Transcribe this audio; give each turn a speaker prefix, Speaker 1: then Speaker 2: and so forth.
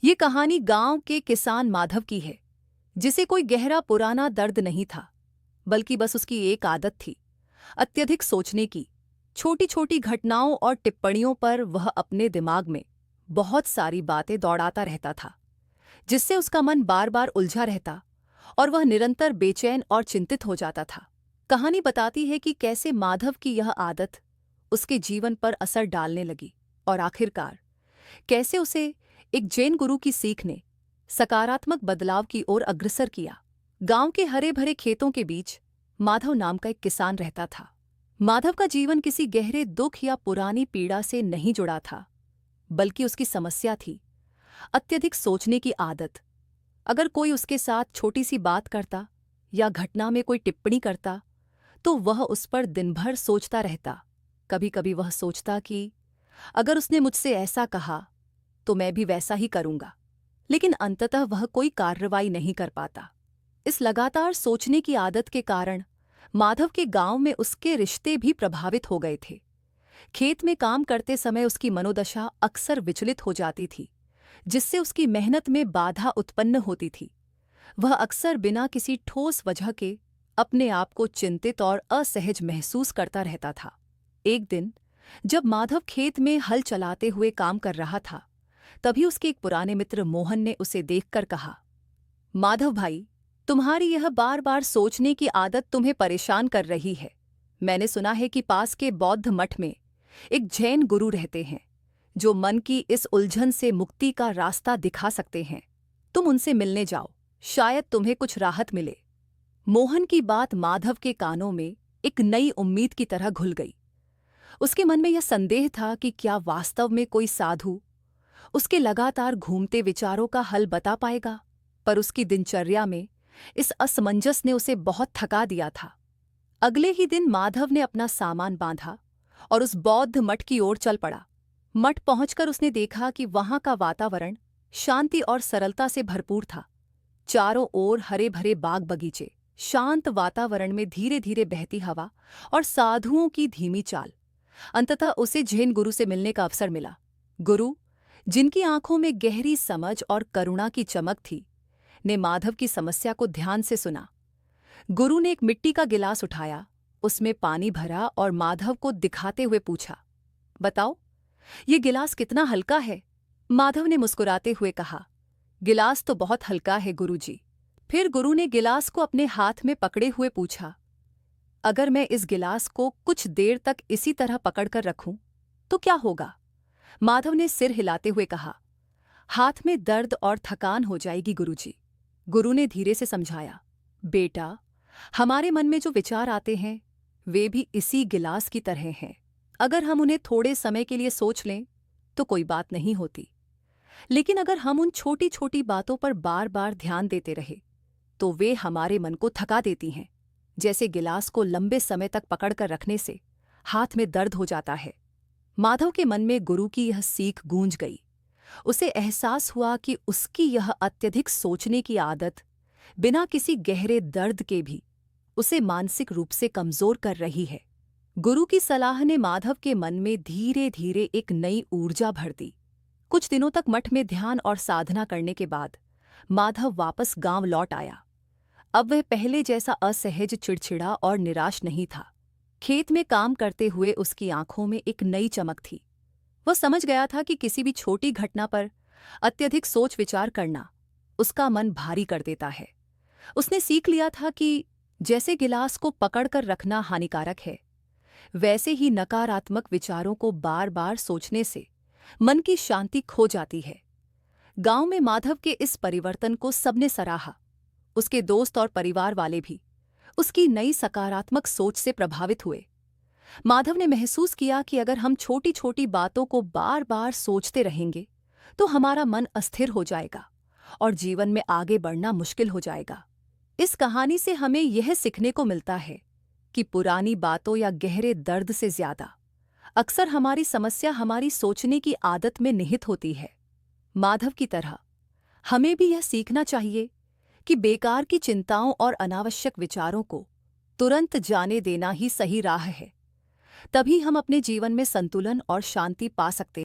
Speaker 1: ये कहानी गांव के किसान माधव की है, जिसे कोई गहरा पुराना दर्द नहीं था, बल्कि बस उसकी एक आदत थी, अत्यधिक सोचने की। छोटी छोटी घटनाओं और टिप्पणियों पर वह अपने दिमाग में बहुत सारी बातें दौड़ाता रहता था, जिससे उसका मन बार बार उलझा रहता और वह निरंतर बेचैन और चिंतित हो जाता था। कहानी बताती है कि कैसे माधव की यह आदत उसके जीवन पर असर डालने लगी और आखिरकार कैसे उसे एक जैन गुरु की सीख ने सकारात्मक बदलाव की ओर अग्रसर किया। गांव के हरे भरे खेतों के बीच माधव नाम का एक किसान रहता था। माधव का जीवन किसी गहरे दुख या पुरानी पीड़ा से नहीं जुड़ा था, बल्कि उसकी समस्या थी अत्यधिक सोचने की आदत। अगर कोई उसके साथ छोटी सी बात करता या घटना में कोई टिप्पणी करता, तो वह उस पर दिन भर सोचता रहता। कभी कभी वह सोचता कि अगर उसने मुझसे ऐसा कहा तो मैं भी वैसा ही करूंगा, लेकिन अंततः वह कोई कार्रवाई नहीं कर पाता। इस लगातार सोचने की आदत के कारण माधव के गांव में उसके रिश्ते भी प्रभावित हो गए थे। खेत में काम करते समय उसकी मनोदशा अक्सर विचलित हो जाती थी, जिससे उसकी मेहनत में बाधा उत्पन्न होती थी। वह अक्सर बिना किसी ठोस वजह के अपने आप को चिंतित और असहज महसूस करता रहता था। एक दिन जब माधव खेत में हल चलाते हुए काम कर रहा था, तभी उसके एक पुराने मित्र मोहन ने उसे देखकर कहा, माधव भाई, तुम्हारी यह बार बार सोचने की आदत तुम्हें परेशान कर रही है। मैंने सुना है कि पास के बौद्ध मठ में एक जैन गुरु रहते हैं, जो मन की इस उलझन से मुक्ति का रास्ता दिखा सकते हैं। तुम उनसे मिलने जाओ, शायद तुम्हें कुछ राहत मिले। मोहन की बात माधव के कानों में एक नई उम्मीद की तरह घुल गई। उसके मन में यह संदेह था कि क्या वास्तव में कोई साधु उसके लगातार घूमते विचारों का हल बता पाएगा। पर उसकी दिनचर्या में इस असमंजस ने उसे बहुत थका दिया था। अगले ही दिन माधव ने अपना सामान बांधा और उस बौद्ध मठ की ओर चल पड़ा। मठ पहुंचकर उसने देखा कि वहां का वातावरण शांति और सरलता से भरपूर था। चारों ओर हरे भरे बाग बगीचे, शांत वातावरण में धीरे धीरे बहती हवा और साधुओं की धीमी चाल। अंततः उसे जैन गुरु से मिलने का अवसर मिला। गुरु, जिनकी आंखों में गहरी समझ और करुणा की चमक थी, ने माधव की समस्या को ध्यान से सुना। गुरु ने एक मिट्टी का गिलास उठाया, उसमें पानी भरा और माधव को दिखाते हुए पूछा, बताओ, ये गिलास कितना हल्का है? माधव ने मुस्कुराते हुए कहा, गिलास तो बहुत हल्का है गुरुजी। फिर गुरु ने गिलास को अपने हाथ में पकड़े हुए पूछा, अगर मैं इस गिलास को कुछ देर तक इसी तरह पकड़कर रखूं तो क्या होगा? माधव ने सिर हिलाते हुए कहा, हाथ में दर्द और थकान हो जाएगी गुरुजी। गुरु ने धीरे से समझाया, बेटा, हमारे मन में जो विचार आते हैं वे भी इसी गिलास की तरह हैं। अगर हम उन्हें थोड़े समय के लिए सोच लें तो कोई बात नहीं होती, लेकिन अगर हम उन छोटी छोटी बातों पर बार बार ध्यान देते रहे तो वे हमारे मन को थका देती हैं। जैसे गिलास को लंबे समय तक पकड़कर रखने से हाथ में दर्द हो जाता है। माधव के मन में गुरु की यह सीख गूंज गई। उसे एहसास हुआ कि उसकी यह अत्यधिक सोचने की आदत बिना किसी गहरे दर्द के भी उसे मानसिक रूप से कमजोर कर रही है। गुरु की सलाह ने माधव के मन में धीरे धीरे एक नई ऊर्जा भर दी। कुछ दिनों तक मठ में ध्यान और साधना करने के बाद माधव वापस गांव लौट आया। अब वह पहले जैसा असहज, चिड़चिड़ा और निराश नहीं था। खेत में काम करते हुए उसकी आंखों में एक नई चमक थी। वह समझ गया था कि किसी भी छोटी घटना पर अत्यधिक सोच विचार करना उसका मन भारी कर देता है। उसने सीख लिया था कि जैसे गिलास को पकड़कर रखना हानिकारक है, वैसे ही नकारात्मक विचारों को बार बार सोचने से मन की शांति खो जाती है। गांव में माधव के इस परिवर्तन को सबने सराहा। उसके दोस्त और परिवार वाले भी उसकी नई सकारात्मक सोच से प्रभावित हुए। माधव ने महसूस किया कि अगर हम छोटी छोटी बातों को बार बार सोचते रहेंगे तो हमारा मन अस्थिर हो जाएगा और जीवन में आगे बढ़ना मुश्किल हो जाएगा। इस कहानी से हमें यह सीखने को मिलता है कि पुरानी बातों या गहरे दर्द से ज्यादा अक्सर हमारी समस्या हमारी सोचने की आदत में निहित होती है। माधव की तरह हमें भी यह सीखना चाहिए कि बेकार की चिंताओं और अनावश्यक विचारों को तुरंत जाने देना ही सही राह है। तभी हम अपने जीवन में संतुलन और शांति पा सकते हैं।